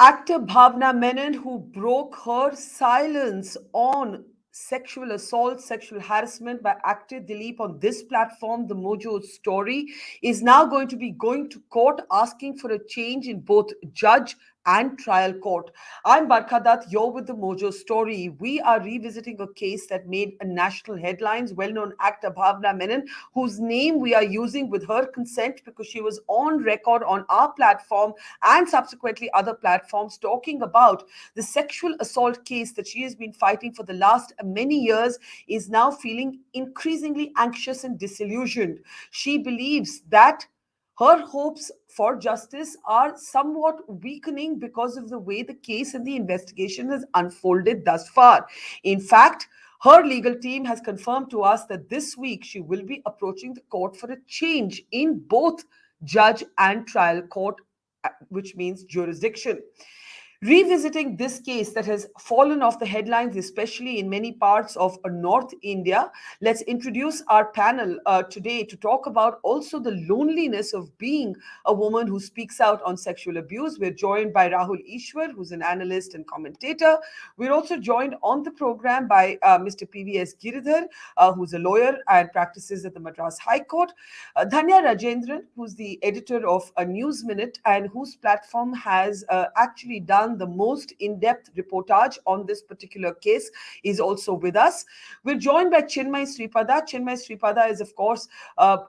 Actor Bhavana Menon, who broke her silence on sexual assault, sexual harassment by actor Dileep on this platform, The Mojo Story, is now going to be going to court asking for a change in both judge and trial court. I'm Barkha Dutt, you're with The Mojo Story. We are revisiting a case that made a national headlines. Well-known actor Bhavana Menon, whose name we are using with her consent because she was on record on our platform and subsequently other platforms talking about the sexual assault case that she has been fighting for the last many years, is now feeling increasingly anxious and disillusioned. She believes that her hopes for justice are somewhat weakening because of the way the case and the investigation has unfolded thus far. In fact, her legal team has confirmed to us that this week she will be approaching the court for a change in both judge and trial court, which means jurisdiction. Revisiting this case that has fallen off the headlines, especially in many parts of North India, let's introduce our panel today to talk about also the loneliness of being a woman who speaks out on sexual abuse. We're joined by Rahul Easwar, who's an analyst and commentator. We're also joined on the program by Mr. PVS Girdhar, who's a lawyer and practices at the Madras High Court. Dhanya Rajendran, who's the editor of NewsMinute and whose platform has actually done the most in-depth reportage on this particular case, is also with us. We're joined by Chinmayi Sripada. Chinmayi Sripada is, of course,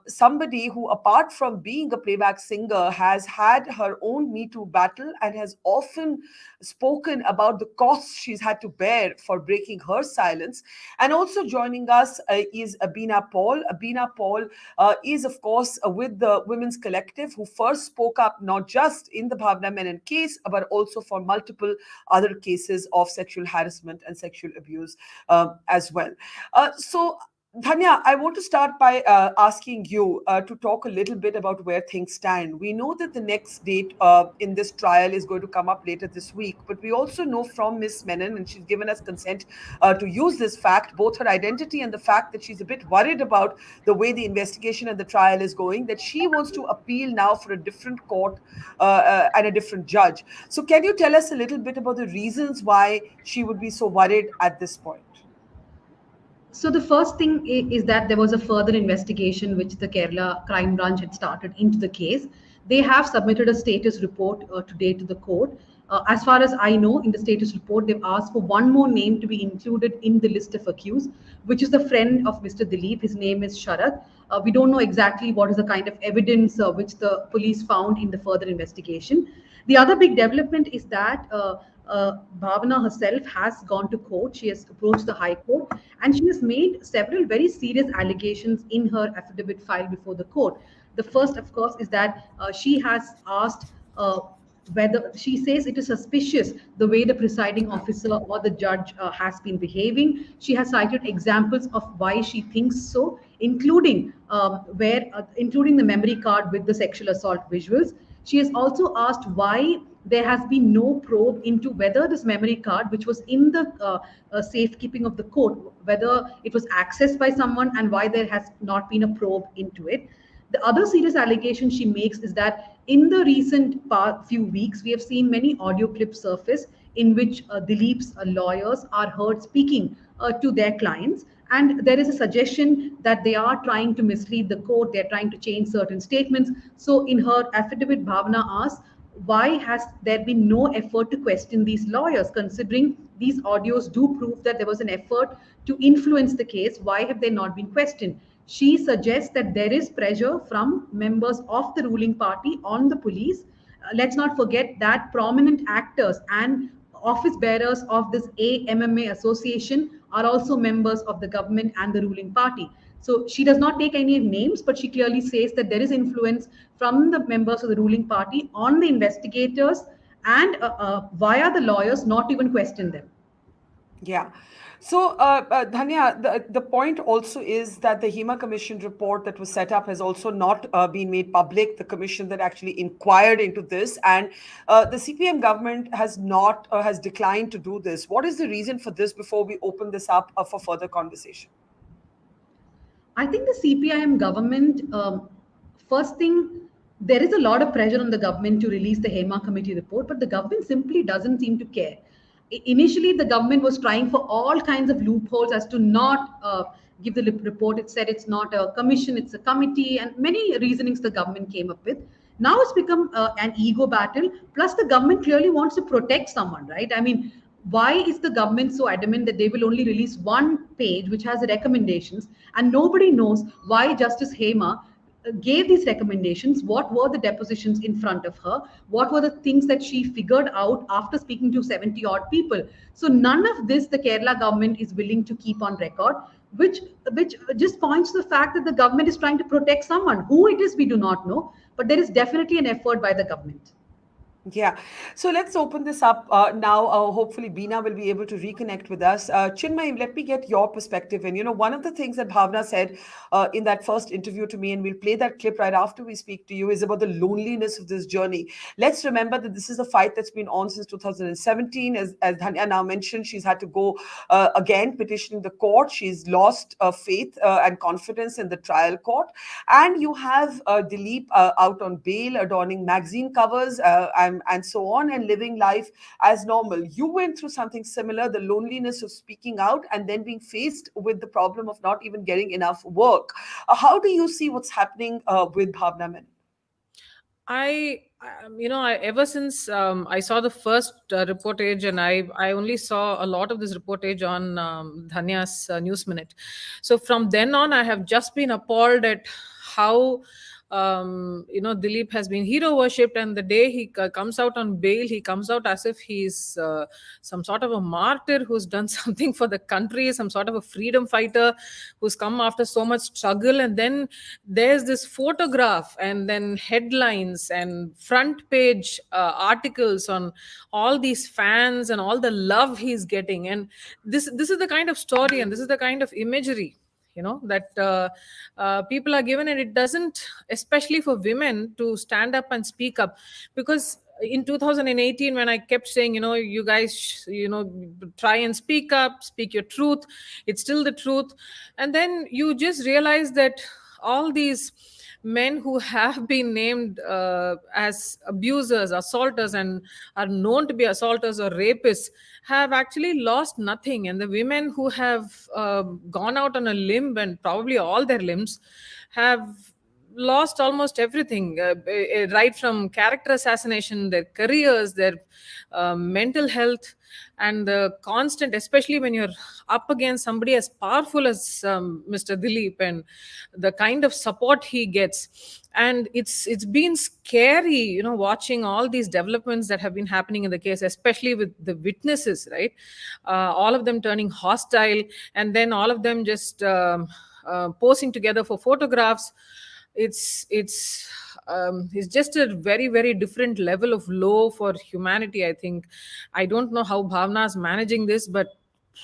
somebody who, apart from being a playback singer, has had her own Me Too battle and has often spoken about the costs she's had to bear for breaking her silence. And also joining us is Bina Paul. Bina Paul is, of course, with the Women's Collective, who first spoke up not just in the Bhavana Menon case, but also for multiple other cases of sexual harassment and sexual abuse as well. So, Dhanya, I want to start by asking you to talk a little bit about where things stand. We know that the next date in this trial is going to come up later this week, but we also know from Miss Menon, and she's given us consent to use this fact, both her identity and the fact that she's a bit worried about the way the investigation and the trial is going, that she wants to appeal now for a different court and a different judge. So, can you tell us a little bit about the reasons why she would be so worried at this point? So the first thing is that there was a further investigation which the Kerala crime branch had started into the case. They have submitted a status report today to the court. As far as I know, in the status report, they've asked for one more name to be included in the list of accused, which is the friend of Mr. Dileep. His name is Sharad. We don't know exactly what is the kind of evidence which the police found in the further investigation. The other big development is that Bhavana herself has gone to court. She has approached the High Court and she has made several very serious allegations in her affidavit filed before the court. The first, of course, is that she has asked whether she says it is suspicious the way the presiding officer or the judge has been behaving. She has cited examples of why she thinks so, including including the memory card with the sexual assault visuals. She has also asked why there has been no probe into whether this memory card, which was in the safekeeping of the court, whether it was accessed by someone and why there has not been a probe into it. The other serious allegation she makes is that in the recent few weeks, we have seen many audio clips surface in which Dileep's lawyers are heard speaking to their clients. And there is a suggestion that they are trying to mislead the court, they're trying to change certain statements. So in her affidavit, Bhavana asks, why has there been no effort to question these lawyers, considering these audios do prove that there was an effort to influence the case? Why have they not been questioned? She suggests that there is pressure from members of the ruling party on the police. Let's not forget that prominent actors and office bearers of this AMMA association are also members of the government and the ruling party. So she does not take any names, but she clearly says that there is influence from the members of the ruling party on the investigators and via the lawyers not even question them. Yeah. So, Dhanya, the point also is that the HEMA Commission report that was set up has also not been made public, the commission that actually inquired into this. And the CPM government has not, has declined to do this. What is the reason for this before we open this up for further conversation? I think the CPIM government, first thing, there is a lot of pressure on the government to release the Hema committee report, but the government simply doesn't seem to care. Initially, the government was trying for all kinds of loopholes as to not give the report. It said it's not a commission, it's a committee, and many reasonings the government came up with. Now it's become an ego battle. Plus, the government clearly wants to protect someone, right? I mean, why is the government so adamant that they will only release one page which has the recommendations, and nobody knows why Justice Hema gave these recommendations? What were the depositions in front of her? What were the things that she figured out after speaking to 70 odd people? So none of this the Kerala government is willing to keep on record, which just points to the fact that the government is trying to protect someone. Who it is, we do not know, but there is definitely an effort by the government. Yeah. So let's open this up now. Hopefully, Bina will be able to reconnect with us. Chinmayi, let me get your perspective. And, one of the things that Bhavana said in that first interview to me, and we'll play that clip right after we speak to you, is about the loneliness of this journey. Let's remember that this is a fight that's been on since 2017. As Dhanya now mentioned, she's had to go again petitioning the court. She's lost faith and confidence in the trial court. And you have Dileep out on bail, adorning magazine covers. And so on, and living life as normal. You went through something similar, the loneliness of speaking out and then being faced with the problem of not even getting enough work. How do you see what's happening with Bhavana Menon? Ever since I saw the first reportage, and I only saw a lot of this reportage on Dhanya's NewsMinute. So from then on, I have just been appalled at how Dileep has been hero worshipped, and the day he comes out on bail, he comes out as if he's some sort of a martyr who's done something for the country, some sort of a freedom fighter who's come after so much struggle. And then there's this photograph, and then headlines and front page articles on all these fans and all the love he's getting. And this is the kind of story, and this is the kind of imagery that people are given. And it doesn't, especially for women, to stand up and speak up. Because in 2018, when I kept saying, you guys, try and speak up, speak your truth, it's still the truth. And then you just realize that all these men who have been named as abusers, assaulters, and are known to be assaulters or rapists have actually lost nothing. And the women who have gone out on a limb, and probably all their limbs, have lost almost everything, right from character assassination, their careers, their mental health, and the constant, especially when you're up against somebody as powerful as Mr. Dileep, and the kind of support he gets. And it's been scary, watching all these developments that have been happening in the case, especially with the witnesses, right? All of them turning hostile, and then all of them just posing together for photographs. It's just a very, very different level of low for humanity, I think. I don't know how Bhavana is managing this, but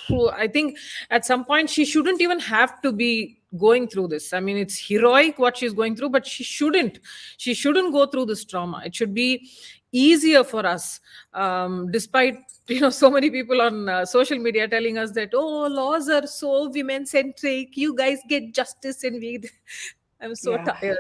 I think at some point she shouldn't even have to be going through this. I mean, it's heroic what she's going through, but she shouldn't go through this trauma. It should be easier for us, despite so many people on social media telling us that, oh, laws are so women centric, you guys get justice, and I'm so tired.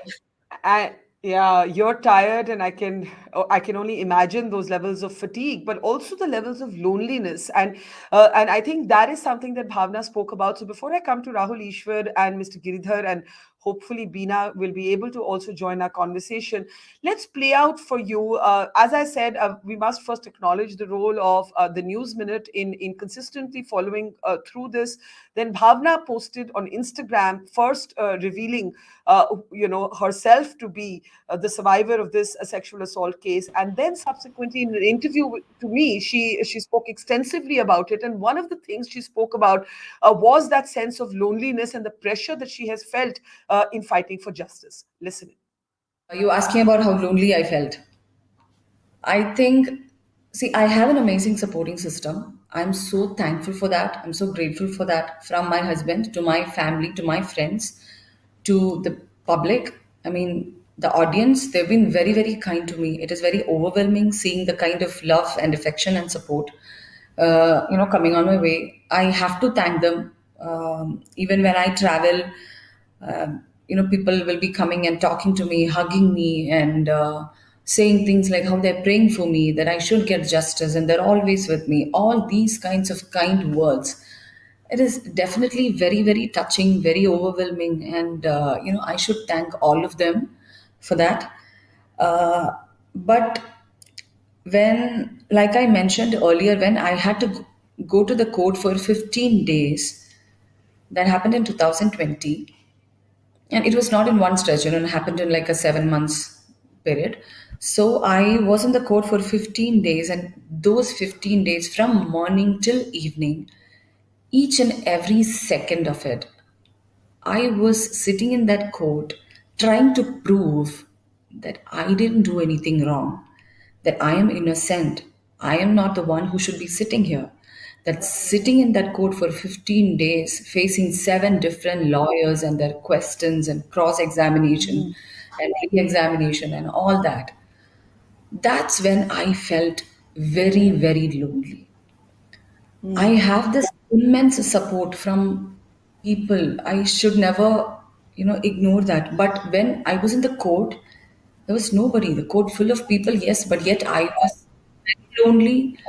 Yeah, you're tired, and I can only imagine those levels of fatigue, but also the levels of loneliness, and I think that is something that Bhavna spoke about. So before I come to Rahul, Easwar, and Mr. Girdhar, and hopefully Bina will be able to also join our conversation, let's play out for you. As I said, we must first acknowledge the role of the News Minute in consistently following through this. Then Bhavna posted on Instagram, first revealing, herself to be the survivor of this sexual assault case, and then subsequently in an interview to me, she spoke extensively about it. And one of the things she spoke about was that sense of loneliness and the pressure that she has felt in fighting for justice. Listen. Are you asking about how lonely I felt? I think, see, I have an amazing supporting system. I'm so thankful for that. I'm so grateful for that, from my husband to my family to my friends to the public. I mean, the audience, they've been very, very kind to me. It is very overwhelming seeing the kind of love and affection and support, coming on my way. I have to thank them. Even when I travel, people will be coming and talking to me, hugging me, and saying things like how they're praying for me, that I should get justice, and they're always with me. All these kinds of kind words. It is definitely very, very touching, very overwhelming, and I should thank all of them for that. Uh, but when, like I mentioned earlier, when I had to go to the court for 15 days, that happened in 2020, and it was not in one stretch, it happened in like a 7 months period. So I was in the court for 15 days, and those 15 days from morning till evening, each and every second of it, I was sitting in that court trying to prove that I didn't do anything wrong, that I am innocent. I am not the one who should be sitting here. That sitting in that court for 15 days, facing 7 different lawyers and their questions and cross examination and re examination and all that, that's when I felt very, very lonely. I have this immense support from people. I should never, ignore that. But when I was in the court, there was nobody. The court full of people, yes, but yet I was very lonely,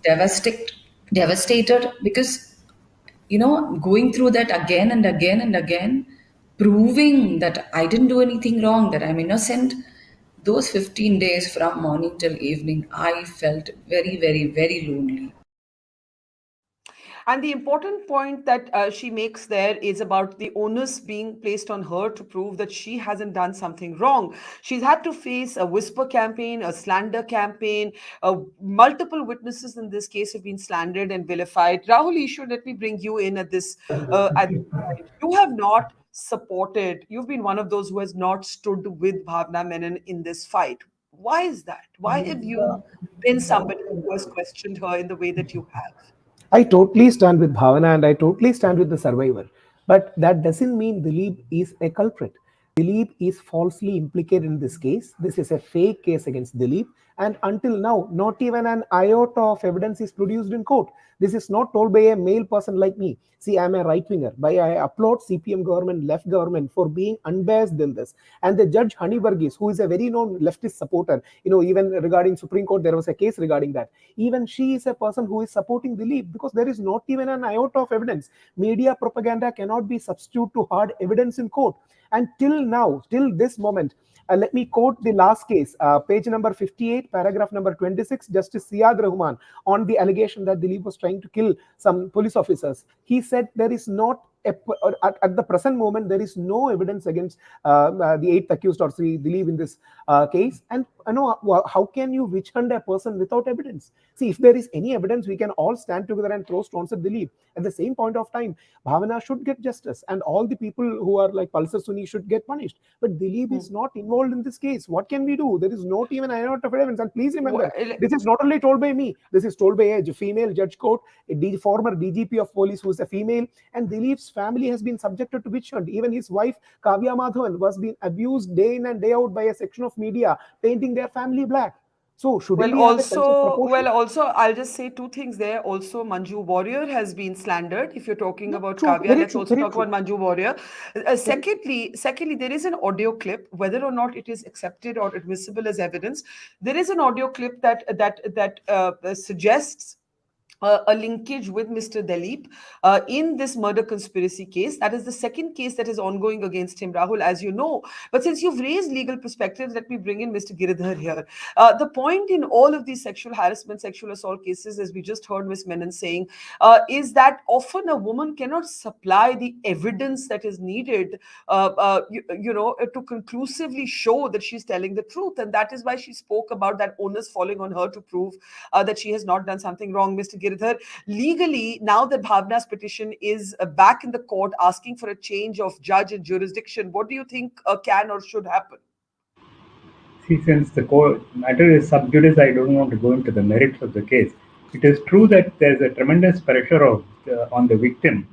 devastated, devastated because, going through that again and again and again, proving that I didn't do anything wrong, that I'm innocent. Those 15 days from morning till evening, I felt very, very, very lonely. And the important point that she makes there is about the onus being placed on her to prove that she hasn't done something wrong. She's had to face a whisper campaign, a slander campaign. Multiple witnesses in this case have been slandered and vilified. Rahul Ishu, let me bring you in at this point. You have not supported, you've been one of those who has not stood with Bhavana Menon in this fight. Why is that? Why have you been somebody who has questioned her in the way that you have? I totally stand with Bhavana and I totally stand with the survivor. But that doesn't mean Dileep is a culprit. Dileep is falsely implicated in this case. This is a fake case against Dileep. And until now, not even an iota of evidence is produced in court. This is not told by a male person like me. See, I'm a right winger. By I applaud CPM government, left government for being unbiased in this. And the judge Hani Varghese, who is a very known leftist supporter, even regarding Supreme Court, there was a case regarding that. Even she is a person who is supporting Dileep because there is not even an iota of evidence. Media propaganda cannot be substitute to hard evidence in court. And till now, till this moment, let me quote the last case, page number 58, paragraph number 26, Justice Siad Rahman, on the allegation that Dileep was trying to kill some police officers. He said there is not at the present moment, there is no evidence against the eighth accused or Sri Dileep in this case. And how can you witch hunt a person without evidence? See, if there is any evidence, we can all stand together and throw stones at Dileep. At the same point of time, Bhavana should get justice, and all the people who are like Pulsar Suni should get punished. But Dileep is not involved in this case. What can we do? There is not even an iota of evidence. And please remember, this is not only told by me. This is told by a female judge court, former DGP of police who is a female, and Dileep's family has been subjected to witch hunt. Even his wife Kavya Madhavan was being abused day in and day out by a section of media, painting their family black. So shouldn't we have a sense of proportion? Also, I'll just say two things there. Also, Manju Warrior has been slandered. If you're talking about True, Kavya, very let's true, also very talk true. about Manju Warrior. Secondly, there is an audio clip, whether or not it is accepted or admissible as evidence. There is an audio clip that suggests a linkage with Mr. Dileep in this murder conspiracy case. That is the second case that is ongoing against him, Rahul, as you know. But since you've raised legal perspectives, let me bring in Mr. Girdhar here. The point in all of these sexual harassment, sexual assault cases, as we just heard Ms. Menon saying, is that often a woman cannot supply the evidence that is needed, to conclusively show that she's telling the truth. And that is why she spoke about that onus falling on her to prove that she has not done something wrong. Mr. Girdhar, legally, now that Bhavna's petition is back in the court asking for a change of judge and jurisdiction, what do you think can or should happen? See, since the matter is sub judice, I don't want to go into the merits of the case. It is true that there's a tremendous pressure on the victim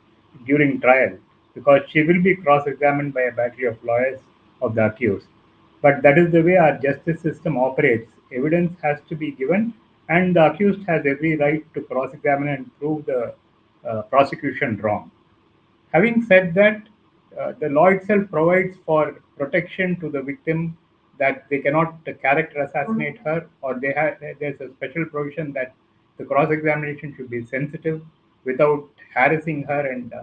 during trial because she will be cross-examined by a battery of lawyers of the accused. But that is the way our justice system operates. Evidence has to be given, and the accused has every right to cross-examine and prove the prosecution wrong. Having said that, the law itself provides for protection to the victim, that they cannot character assassinate her, or there's a special provision that the cross examination should be sensitive without harassing her, and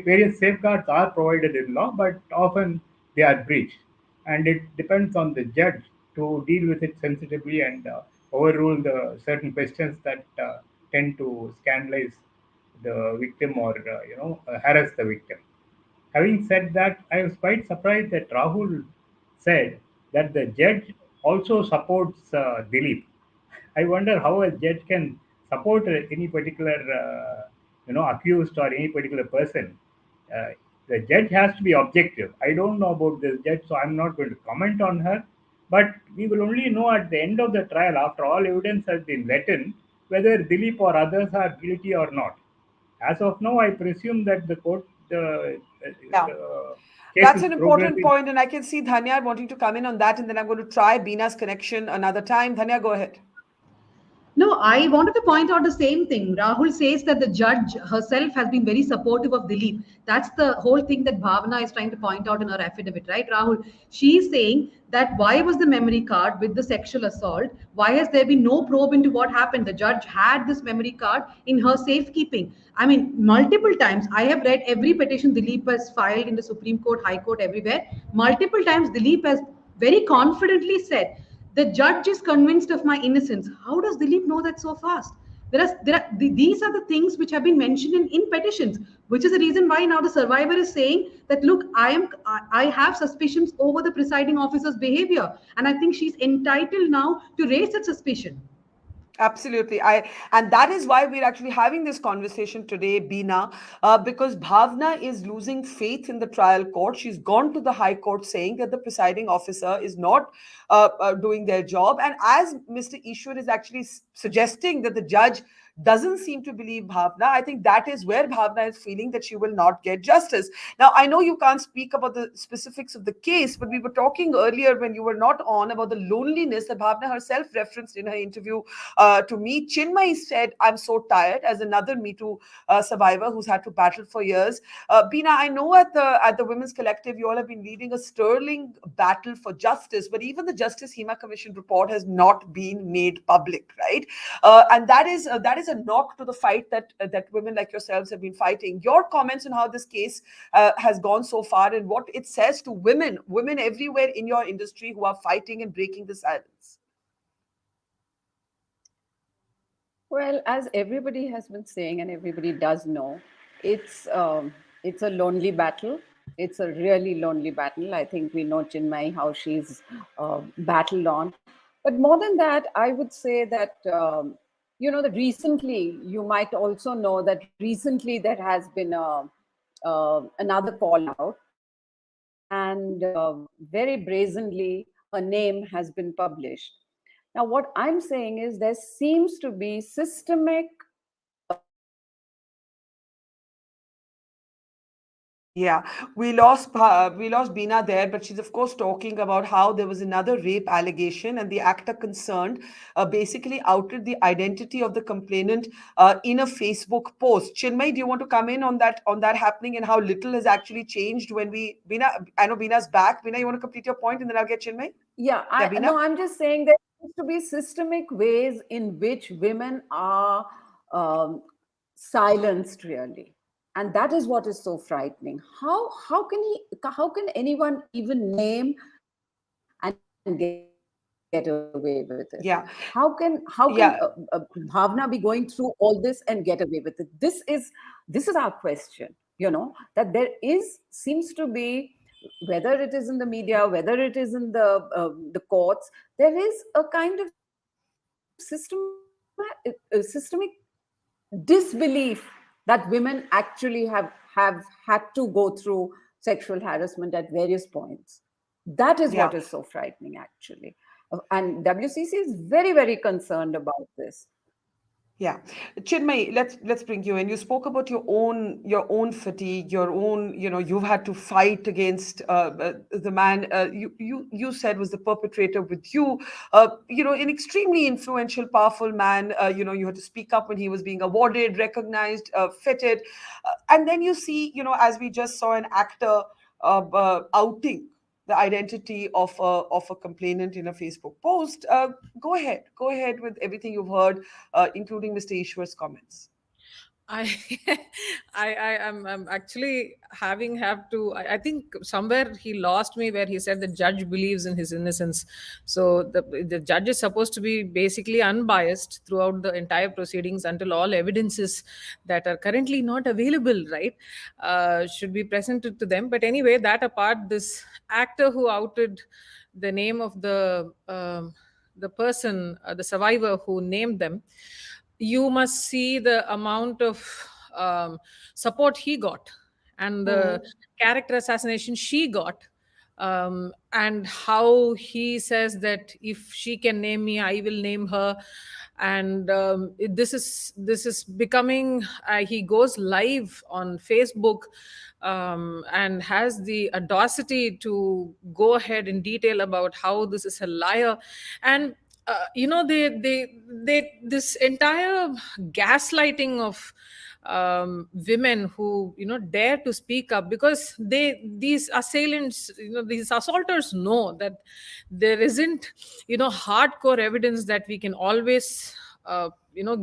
various safeguards are provided in law, but often they are breached, and it depends on the judge to deal with it sensitively and overrule the certain questions that tend to scandalize the victim or harass the victim. Having said that, I was quite surprised that Rahul said that the judge also supports Dileep. I wonder how a judge can support any particular accused or any particular person. Uh, the judge has to be objective. I don't know about this judge, so I'm not going to comment on her. But we will only know at the end of the trial, after all evidence has been let in, whether Dileep or others are guilty or not. As of now, I presume that Yeah. the case That's is an important progressing. point, and I can see Dhanya wanting to come in on that, and then I'm going to try Bina's connection another time. Dhanya, go ahead. No, I wanted to point out the same thing. Rahul says that the judge herself has been very supportive of Dileep. That's the whole thing that Bhavana is trying to point out in her affidavit, right, Rahul? She is saying that why was the memory card with the sexual assault? Why has there been no probe into what happened? The judge had this memory card in her safekeeping. I mean, multiple times I have read every petition Dileep has filed in the Supreme Court, High Court, everywhere. Multiple times Dileep has very confidently said the judge is convinced of my innocence. How does Dileep know that so fast? These are the things which have been mentioned in petitions, which is the reason why now the survivor is saying that look, I have suspicions over the presiding officer's behavior, and I think she's entitled now to raise that suspicion. Absolutely. And that is why we're actually having this conversation today, Bina, because Bhavna is losing faith in the trial court. She's gone to the High Court saying that the presiding officer is not doing their job. And as Mr. Easwar is actually suggesting that the judge doesn't seem to believe Bhavna, I think that is where Bhavna is feeling that she will not get justice. Now, I know you can't speak about the specifics of the case, but we were talking earlier when you were not on about the loneliness that Bhavna herself referenced in her interview to me. Chinmayi said, I'm so tired, as another Me Too survivor who's had to battle for years. Bina, I know at the Women's Collective, you all have been leading a sterling battle for justice, but even the Justice Hema Commission report has not been made public, right? And that is a knock to the fight that women like yourselves have been fighting. Your comments on how this case has gone so far and what it says to women everywhere in your industry who are fighting and breaking the silence. Well, as everybody has been saying, and everybody does know, it's a lonely battle. It's a really lonely battle. I think we know Chinmayi, how she's battled on. But more than that, I would say that that recently, you might also know that recently there has been another call out, and very brazenly her name has been published. Now, what I'm saying is there seems to be systemic. Yeah, we lost Bina there, but she's of course talking about how there was another rape allegation, and the actor concerned basically outed the identity of the complainant in a Facebook post. Chinmay, do you want to come in on that happening and how little has actually changed when we Bina? I know Bina's back. Bina, you want to complete your point, and then I'll get Chinmay. Yeah, Bina? no, I'm just saying there seems to be systemic ways in which women are silenced, really, and that is what is so frightening. How can anyone even name and get away with it? Yeah. How can Bhavna be going through all this and get away with it? This is our question. That there seems to be, whether it is in the media, whether it is in the courts, there is a kind of systemic disbelief that women actually have had to go through sexual harassment at various points. That is what is so frightening, actually. And WCC is very, very concerned about this. Yeah, Chinmayi, let's bring you in. You spoke about your own fatigue, your own, you've had to fight against the man you said was the perpetrator with you, an extremely influential, powerful man. You had to speak up when he was being awarded, recognized, feted, and then you see, as we just saw an actor outing the identity of a complainant in a Facebook post. Go ahead with everything you've heard, including Mr. Easwar's comments. I, I'm actually have to. I think somewhere he lost me where he said the judge believes in his innocence. So the judge is supposed to be basically unbiased throughout the entire proceedings until all evidences that are currently not available, right, should be presented to them. But anyway, that apart, this actor who outed the name of the person, the survivor who named them, you must see the amount of support he got and the Hmm. character assassination she got, and how he says that if she can name me, I will name her. And this is becoming, he goes live on Facebook, and has the audacity to go ahead in detail about how this is a liar. And they this entire gaslighting of women who dare to speak up, because these assailants, these assaulters know that there isn't hardcore evidence that we can always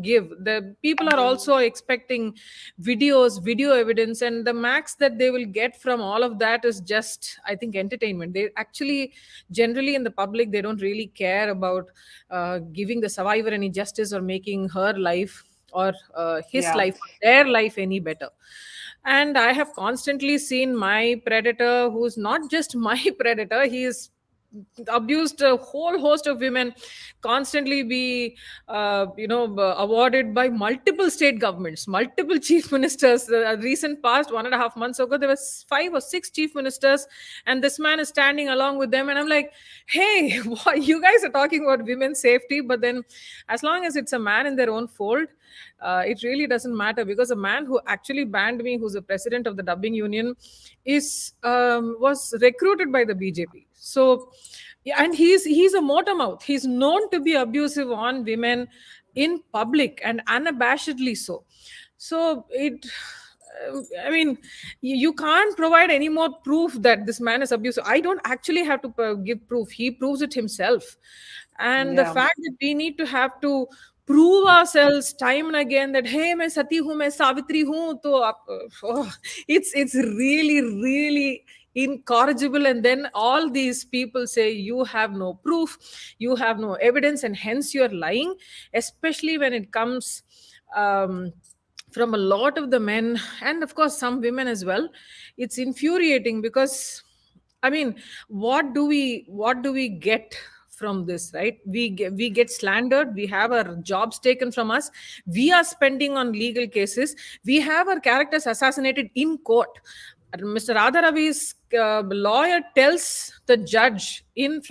give. The people are also expecting video evidence, and the max that they will get from all of that is just, I think, entertainment. They actually, generally in the public, they don't really care about giving the survivor any justice or making her life or his Yeah. life or their life any better. And I have constantly seen my predator, who's not just my predator, he is abused a whole host of women, constantly be awarded by multiple state governments, multiple chief ministers. The recent past 1.5 months ago, there was 5 or 6 chief ministers, and this man is standing along with them. And I'm like, hey, what, you guys are talking about women's safety, but then as long as it's a man in their own fold, it really doesn't matter. Because a man who actually banned me, who's the president of the dubbing union, is was recruited by the BJP. So yeah, and he's a motor mouth. He's known to be abusive on women in public, and unabashedly so. So I mean, you can't provide any more proof that this man is abusive. I don't actually have to give proof. He proves it himself. And the Yeah. fact that we need to have to prove ourselves time and again that, hey, मैं सती हूँ, मैं सावित्री हूँ, तो it's really, really incorrigible. And then all these people say you have no proof, you have no evidence, and hence you're lying. Especially when it comes from a lot of the men, and of course some women as well. It's infuriating, because I mean, what do we get from this, right? We get slandered, we have our jobs taken from us, we are spending on legal cases, we have our characters assassinated in court. Mr. Radha Ravi's lawyer tells the judge in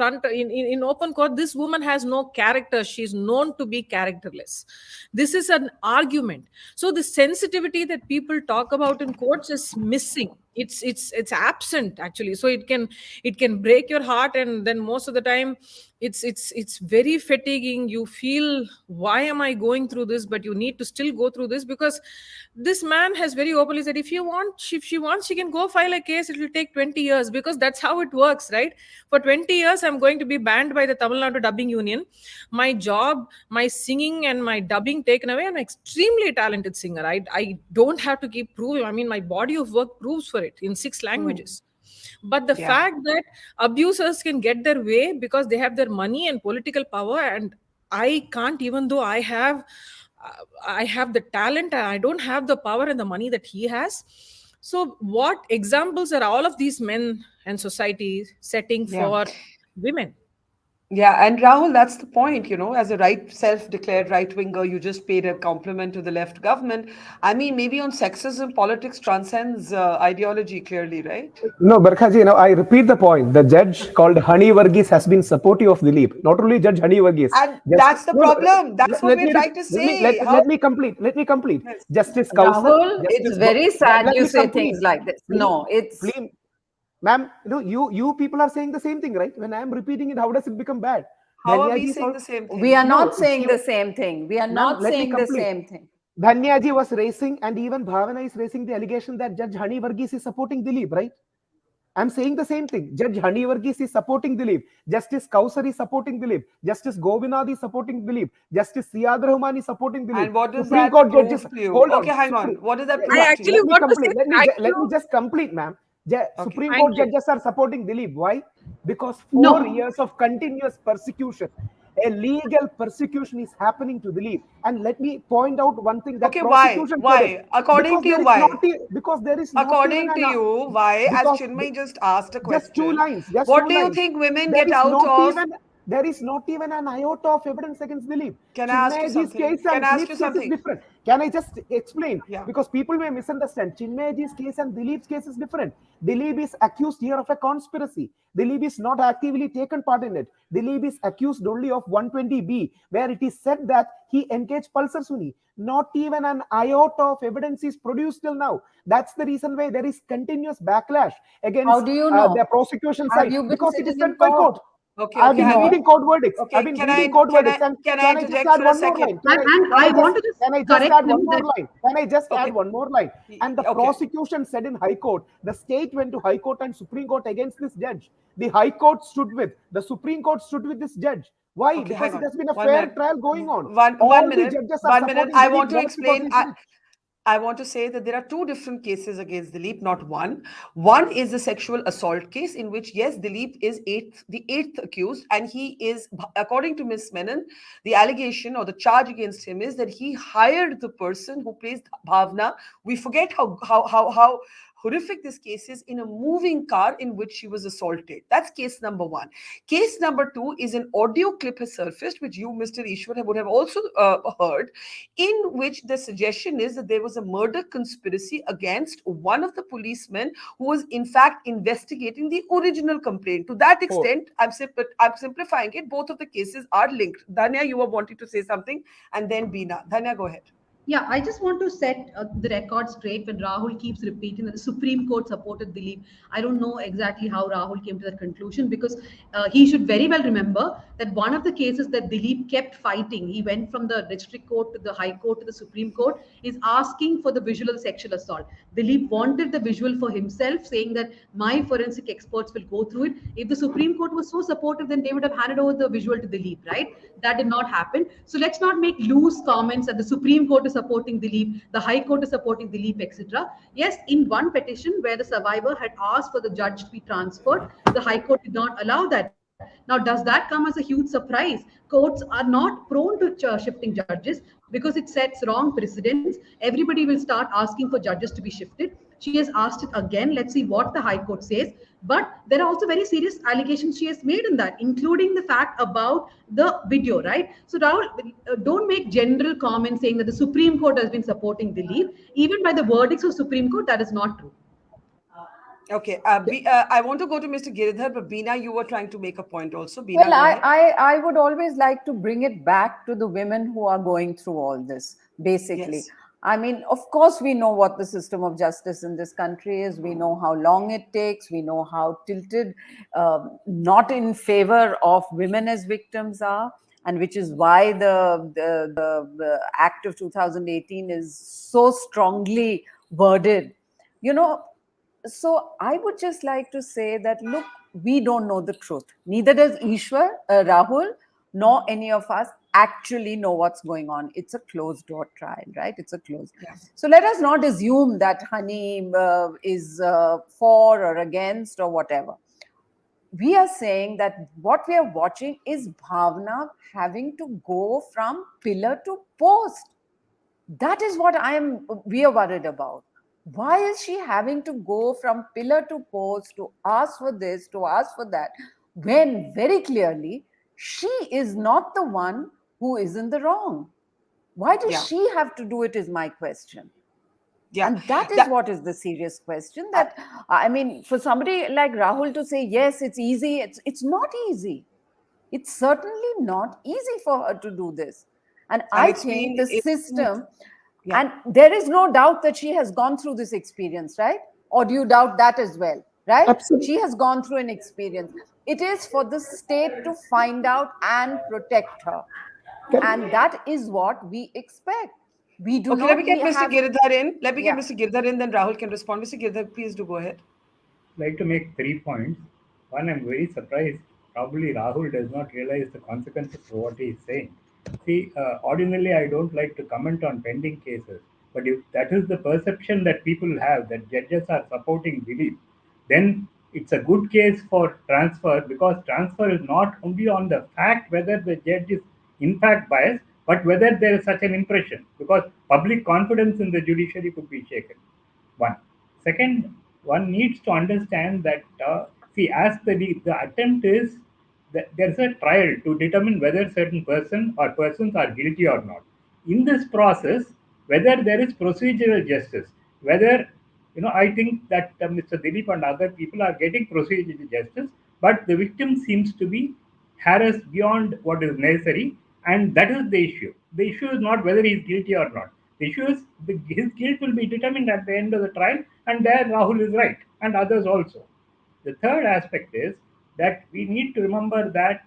open court, this woman has no character, she's known to be characterless. This is an argument. So the sensitivity that people talk about in courts is missing. It's absent, actually. So it can break your heart, and then most of the time it's very fatiguing. You feel, why am I going through this? But you need to still go through this, because this man has very openly said, if she wants, she can go file a case. It will take 20 years, because that's how it works, right? For 20 years I'm going to be banned by the Tamil Nadu dubbing union, my job, my singing and my dubbing taken away. I'm an extremely talented singer. I don't have to keep proving. I mean, my body of work proves for it in 6 Hmm. languages. But the Yeah. fact that abusers can get their way because they have their money and political power, and I can't, even though I have the talent, and I don't have the power and the money that he has. So what examples are all of these men and society setting Yeah. for women? Yeah, and Rahul, that's the point, as a self-declared right-winger, you just paid a compliment to the left government. I mean, maybe on sexism, politics transcends ideology clearly, right? No, Barkhaji, I repeat the point. The judge called Hani Varghese has been supportive of Dileep. Not only Judge Hani Varghese. And Just that's the no, no. problem. That's what Let we're me trying to say. let me complete. Let me complete. Yes. Justice Kausar, Rahul, it's Justice very sad let you me say complete. things like this. Please, No, it's please, ma'am. You people are saying the same thing, right? When I am repeating it, how does it become bad? How are we Dhanyaji is saying the same we thing? are no. not saying the same thing. We are Ma'am, not let me saying the complete. same thing. Dhanyaji was raising, and even Bhavana is raising the allegation that Judge Hani Varghese is supporting Dileep, right? I'm saying the same thing. Judge Hani Varghese is supporting Dileep. Justice Kausar is supporting Dileep. Justice Govinath is supporting Dileep. Justice Siyad Rahman is supporting Dileep. And what does Supreme that Court judges. prove to you? Hold Okay, on. hang on. What does that I prove to actually you? Let me want to say complete. thank Let me you. just complete, ma'am. Okay. Supreme Thank Court you. judges are supporting Dileep. Why? Because 4 years No. of continuous persecution, a legal persecution is happening to Dileep. And let me point out one thing that Okay, why? prosecution said it. Why? According Because to you, there is not why? because there is not even According to an you, why? As because Chinmayi just asked a just two question, lines, just what two do you lines. think women There get is out not of? even there is not even an iota of evidence against Dileep. Can I ask you Chinmayaji's something? case Can and I ask you Dileep's case is something? different. Can I just explain? Yeah. Because people may misunderstand. Chinmayaji's case and Dileep's case is different. Dileep is accused here of a conspiracy. Dileep is not actively taken part in it. Dileep is accused only of 120B, where it is said that he engaged Pulsar Suni. Not even an iota of evidence is produced till now. That's the reason why there is continuous backlash How against do you the know? prosecution Have side you been because it is sitting in said by court? court. Okay, I've okay, been hang No. on. reading court verdicts. I've Okay, been can reading I court can verdicts, I and can I can I just interject add for a one more line? second? And Can I I just want to just Can I just correct add him one more that line? Can I just add okay? one more line? And the Okay. prosecution said in High Court, the state went to High Court and Supreme Court against this judge. The High Court stood with, the Supreme Court stood with this judge. Why? Okay, hang Because it on. has been a 1 fair minute. trial going on. One All the minute. judges are 1 minute. supporting I Dileep want to not because explain. he's rich. I want to say that there are two different cases against Dileep, not one. One is the sexual assault case, in which, yes, Dileep is the eighth accused, and he is, according to Miss Menon, the allegation or the charge against him is that he hired the person who plays Bhavna. We forget how horrific this case is, in a moving car in which she was assaulted. That's case number one. Case number two is an audio clip has surfaced, which you, Mr. Easwar, would have also heard, in which the suggestion is that there was a murder conspiracy against one of the policemen who was in fact investigating the original complaint. To that Four. extent, I'm simplifying it. Both of the cases are linked. Dhanya, you were wanting to say something, and then Bina. Dhanya, go ahead. Yeah, I just want to set the record straight when Rahul keeps repeating that the Supreme Court supported Dileep. I don't know exactly how Rahul came to that conclusion because he should very well remember that one of the cases that Dileep kept fighting, he went from the district court to the high court to the Supreme Court, is asking for the visual sexual assault. Dileep wanted the visual for himself, saying that my forensic experts will go through it. If the Supreme Court was so supportive, then they would have handed over the visual to Dileep, right? That did not happen. So let's not make loose comments that the Supreme Court is supporting Dileep, the High Court is supporting Dileep, etc. Yes, in one petition where the survivor had asked for the judge to be transferred, the High Court did not allow that. Now, does that come as a huge surprise? Courts are not prone to shifting judges because it sets wrong precedents. Everybody will start asking for judges to be shifted. She has asked it again. Let's see what the High Court says. But there are also very serious allegations she has made in that, including the fact about the video, right? So, Rahul, don't make general comments saying that the Supreme Court has been supporting Dileep. Even by the verdicts of Supreme Court, that is not true. Okay. I want to go to Mr. Girdhar, but Bina, you were trying to make a point also. Bina, Well, go ahead. I would always like to bring it back to the women who are going through all this, basically. Yes. I mean, of course, we know what the system of justice in this country is. We know how long it takes. We know how tilted, not in favor of women as victims are, and which is why the Act of 2018 is so strongly worded. You know, so I would just like to say that, look, we don't know the truth. Neither does Easwar, Rahul, nor any of us actually know what's going on. It's a closed door trial, right? It's a closed. Yeah. So let us not assume that Honey is for or against or whatever. We are saying that what we are watching is Bhavna having to go from pillar to post. That is what we are worried about. Why is she having to go from pillar to post to ask for this, to ask for that, when very clearly she is not the one who is in the wrong. Why does Yeah. she have to do it is my question. Yeah. And that is what is the serious question. That, I mean, for somebody like Rahul to say, yes, it's easy, it's not easy. It's certainly not easy for her to do this. And I think the system, and there is no doubt that she has gone through this experience, right? Or do you doubt that as well, right? Absolutely. She has gone through an experience. It is for the state to find out and protect her. And that is what we expect. We do Okay, not let me get Mr. have... Girdhar in. Let me Yeah. get Mr. Girdhar in, then Rahul can respond. Mr. Girdhar, please do go ahead. I'd like to make 3 points. One, I'm very surprised. Probably Rahul does not realize the consequences of what he is saying. See, ordinarily, I don't like to comment on pending cases. But if that is the perception that people have, that judges are supporting Dileep, then it's a good case for transfer, because transfer is not only on the fact whether the judge is in fact biased, but whether there is such an impression, because public confidence in the judiciary could be shaken. One. Second, one needs to understand that, see, as the attempt is that there's a trial to determine whether certain person or persons are guilty or not. In this process, whether there is procedural justice, whether, I think that Mr. Dileep and other people are getting procedural justice, but the victim seems to be harassed beyond what is necessary, and that is the issue. The issue is not whether he is guilty or not. The issue is his guilt will be determined at the end of the trial, and there Rahul is right, and others also. The third aspect is that we need to remember that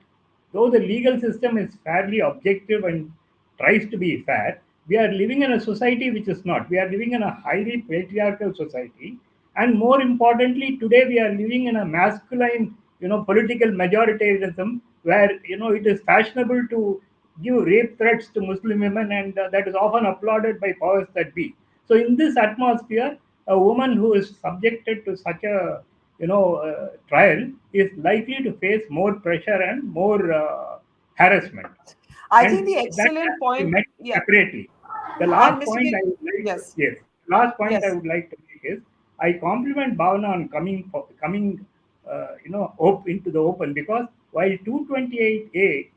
though the legal system is fairly objective and tries to be fair, we are living in a society which is not. We are living in a highly patriarchal society, and more importantly, today we are living in a masculine, political majoritarianism where it is fashionable to give rape threats to Muslim women, and that is often applauded by powers that be. So, in this atmosphere, a woman who is subjected to such a trial is likely to face more pressure and more harassment. I And think the that excellent has to be point, met yeah. separately. The And last Mr. point Gir- I would like yes. yes, last point Yes. I would like to make is I compliment Bhavana on coming into the open, because while 228A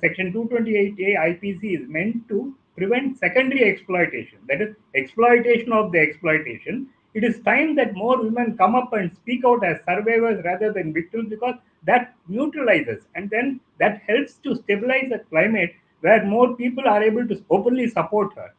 section 228A IPC is meant to prevent secondary exploitation, that is exploitation of the exploitation. It is time that more women come up and speak out as survivors rather than victims, because that neutralizes, and then that helps to stabilize a climate where more people are able to openly support her.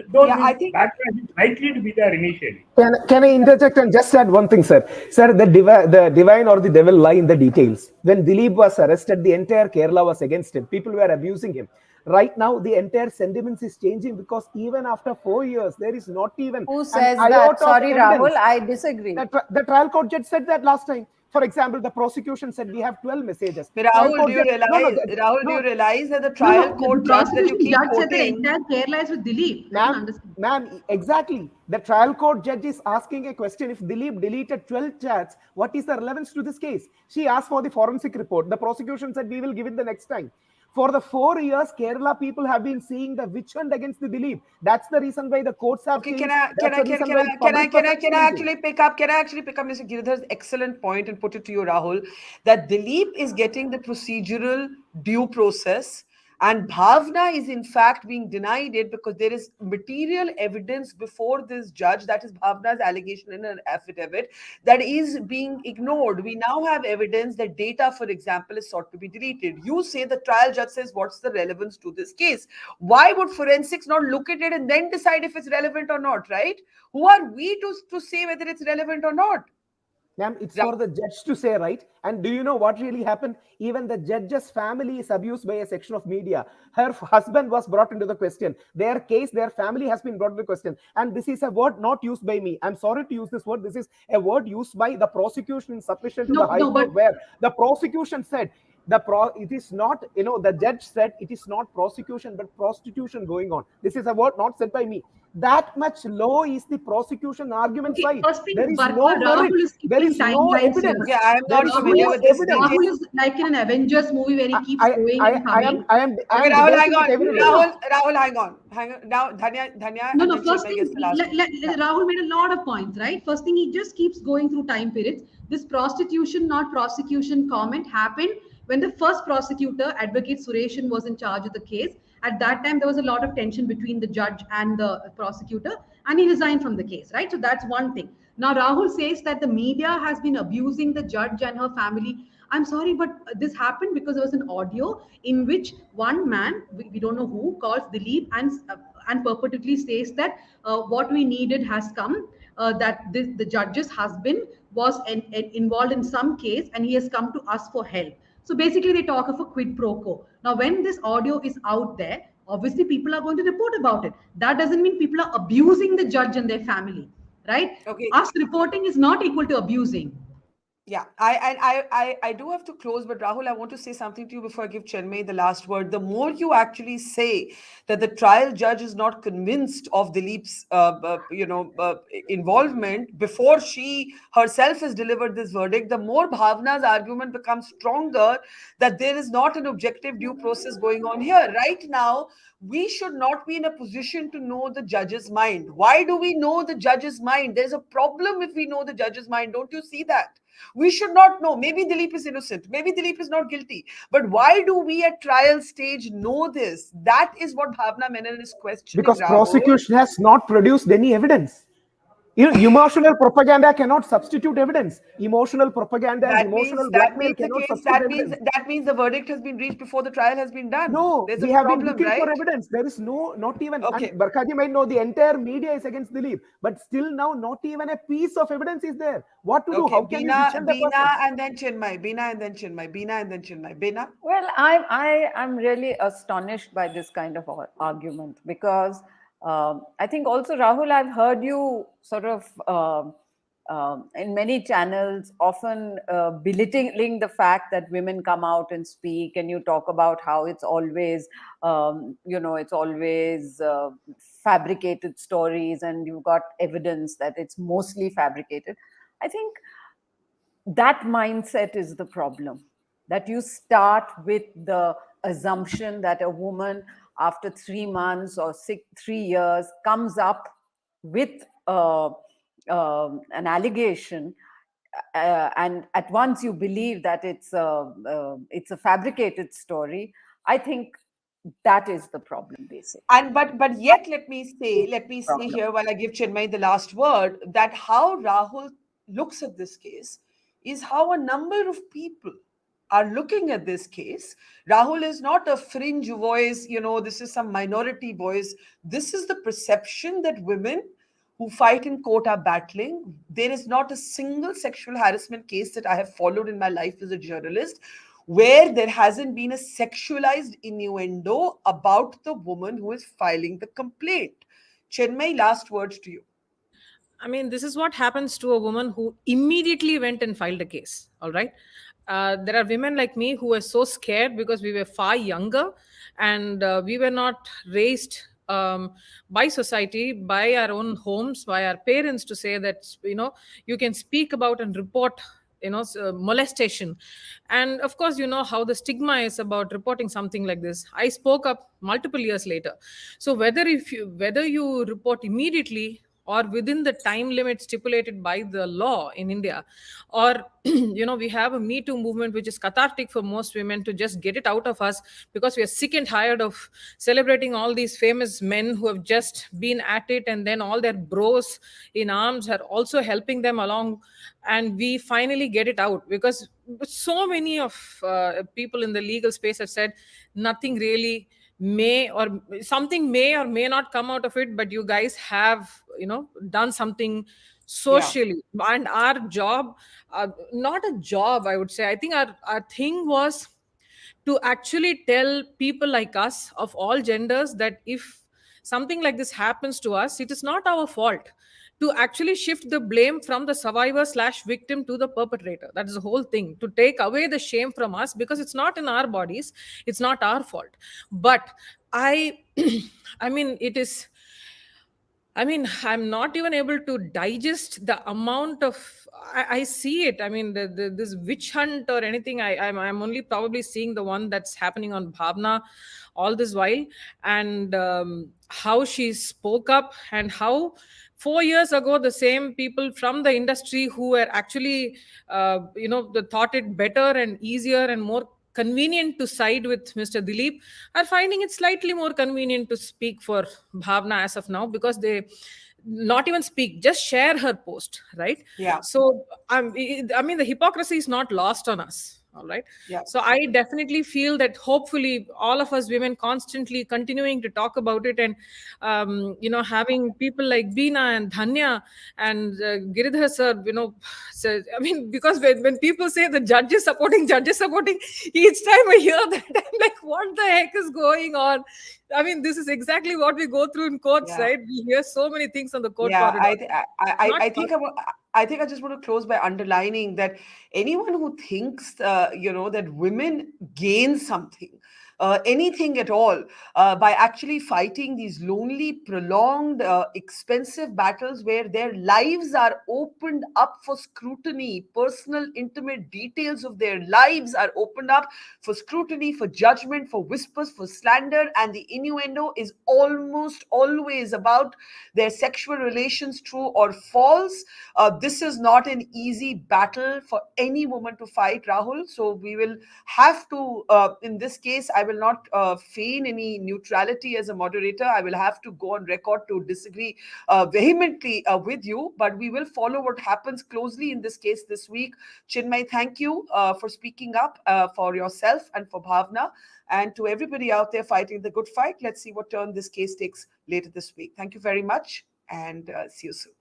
Though Yeah, this I think backlash is likely to be there initially. Can I interject and just add one thing, sir? Sir, the divine or the devil lie in the details. When Dileep was arrested, the entire Kerala was against him. People were abusing him. Right now, the entire sentiments is changing, because even after 4 years, there is not even Who an says that? iota of Sorry, evidence. Rahul, I disagree. The trial court judge said that last time. For example, the prosecution said we have 12 messages. Trial Rahul, court do you judge, realize? Rahul, do no, you realize that the No, trial no, court the judge that you prosecution keep judge said that quoting? entire Kerala is with Dileep. I can understand. Ma'am, exactly. The trial court judge is asking a question. If Dileep deleted 12 chats, what is the relevance to this case? She asked for the forensic report. The prosecution said we will give it the next time. For the 4 years, Kerala people have been seeing the witch hunt against the Dileep. That's the reason why the courts have Okay, changed. can I That's the reason why public perception is changing. can I actually pick up Mr. Girdhar's excellent point and put it to you, Rahul, that Dileep is getting the procedural due process, and Bhavna is in fact being denied it because there is material evidence before this judge, that is Bhavna's allegation in an affidavit, that is being ignored. We now have evidence that data, for example, is sought to be deleted. You say the trial judge says, what's the relevance to this case? Why would forensics not look at it and then decide if it's relevant or not, right? Who are we to say whether it's relevant or not? Ma'am, it's for the judge to say, right? And do you know what really happened? Even the judge's family is abused by a section of media. Her husband was brought into the question. Their case, their family has been brought into the question. And this is a word not used by me. I'm sorry to use this word. This is a word used by the prosecution in submission to the High Court, where the prosecution said, it is not, the judge said it is not prosecution but prostitution going on. This is a word not said by me. That much low is the prosecution argument side. First thing, There is Barkha, no merit. Rahul is There is no timelines evidence. Yeah, I am There not is familiar no with this evidence. Rahul is like in an Avengers movie where he keeps going and coming. I am Okay, Rahul, hang debating on. with evidence. Rahul, hang on. Hang on. Now, Dhanya, No, and no. then First Chinmayi thing, gets the last one. Rahul made a lot of points, right? First thing, he just keeps going through time periods. This prostitution, not prosecution comment happened when the first prosecutor, Advocate Sureshan, was in charge of the case, at that time there was a lot of tension between the judge and the prosecutor, and he resigned from the case, right? So that's one thing. Now Rahul says that the media has been abusing the judge and her family. I'm sorry, but this happened because there was an audio in which one man, we don't know who, calls Dileep and purportedly says that what we needed has come, that the judge's husband was involved in some case and he has come to us for help. So basically, they talk of a quid pro quo. Now, when this audio is out there, obviously people are going to report about it. That doesn't mean people are abusing the judge and their family, right? Okay. Us reporting is not equal to abusing. Yeah, I do have to close, but Rahul, I want to say something to you before I give Chinmayi the last word. The more you actually say that the trial judge is not convinced of Dileep's, involvement before she herself has delivered this verdict, the more Bhavana's argument becomes stronger that there is not an objective due process going on here. Right now, we should not be in a position to know the judge's mind. Why do we know the judge's mind? There's a problem if we know the judge's mind. Don't you see that? We should not know. Maybe Dileep is innocent. Maybe Dileep is not guilty. But why do we at trial stage know this? That is what Bhavana Menon is questioning. Because Rahul. prosecution has not produced any evidence. Emotional propaganda cannot substitute evidence. Emotional propaganda and emotional blackmail cannot substitute evidence. That means the verdict has been reached before the trial has been done. No, there's we a have problem, been looking right? for evidence. There is not even. Okay. Barkha might know the entire media is against Dileep, but still now not even a piece of evidence is there. What to do? How can we defend the person? Bina and then Chinmayi. Bina. Well, I'm really astonished by this kind of argument because I think also, Rahul, I've heard you sort of in many channels often belittling the fact that women come out and speak, and you talk about how it's always, it's always fabricated stories, and you've got evidence that it's mostly fabricated. I think that mindset is the problem, that you start with the assumption that a woman after 3 months or 3 years comes up with an allegation, and at once you believe that it's a fabricated story. I think that is the problem, basically. And but yet, let me say here, while I give Chinmayi the last word, that how Rahul looks at this case is how a number of people are looking at this case. Rahul is not a fringe voice, this is some minority voice. This is the perception that women who fight in court are battling. There is not a single sexual harassment case that I have followed in my life as a journalist where there hasn't been a sexualized innuendo about the woman who is filing the complaint. Chinmayi, last words to you. I mean, this is what happens to a woman who immediately went and filed a case. All right. There are women like me who were so scared because we were far younger and we were not raised by society, by our own homes, by our parents to say that, you can speak about and report molestation. And of course, how the stigma is about reporting something like this. I spoke up multiple years later. So whether you report immediately or within the time limit stipulated by the law in India, or we have a Me Too movement which is cathartic for most women to just get it out of us because we are sick and tired of celebrating all these famous men who have just been at it, and then all their bros in arms are also helping them along, and we finally get it out. Because so many of people in the legal space have said nothing really may or may not come out of it, but you guys have done something socially. Yeah. And our job, not a job, I would say, I think our thing was to actually tell people like us of all genders that if something like this happens to us, it is not our fault, to actually shift the blame from the survivor/victim to the perpetrator. That is the whole thing, to take away the shame from us, because it's not in our bodies, it's not our fault. But I mean, I'm not even able to digest the amount of, I see it. I mean, this witch hunt or anything, I'm only probably seeing the one that's happening on Bhavana all this while, and how she spoke up, and how 4 years ago, the same people from the industry who were actually, thought it better and easier and more convenient to side with Mr. Dileep are finding it slightly more convenient to speak for Bhavana as of now, because they not even speak, just share her post, right? Yeah. So I mean, the hypocrisy is not lost on us. All right. Yeah. So I definitely feel that hopefully all of us women constantly continuing to talk about it, and having people like Bina and Dhanya and Girdhar sir, so, I mean, because when people say the judges supporting, each time I hear that, I'm like, what the heck is going on? I mean, this is exactly what we go through in courts, Yeah. right? We hear so many things on the court Yeah, corridor. I think I just want to close by underlining that anyone who thinks, that women gain something, anything at all, by actually fighting these lonely, prolonged, expensive battles where their lives are opened up for scrutiny, personal, intimate details of their lives are opened up for scrutiny, for judgment, for whispers, for slander, and the innuendo is almost always about their sexual relations, true or false. This is not an easy battle for any woman to fight, Rahul. So we will have to, in this case, I will not feign any neutrality as a moderator. I will have to go on record to disagree vehemently with you, but we will follow what happens closely in this case this week. Chinmayi, thank you for speaking up for yourself and for Bhavana. And to everybody out there fighting the good fight, let's see what turn this case takes later this week. Thank you very much, and see you soon.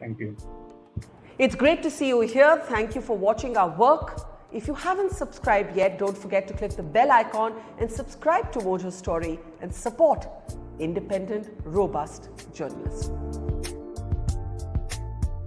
Thank you. It's great to see you here. Thank you for watching our work. If you haven't subscribed yet, don't forget to click the bell icon and subscribe to Mojo Story and support independent, robust journalism.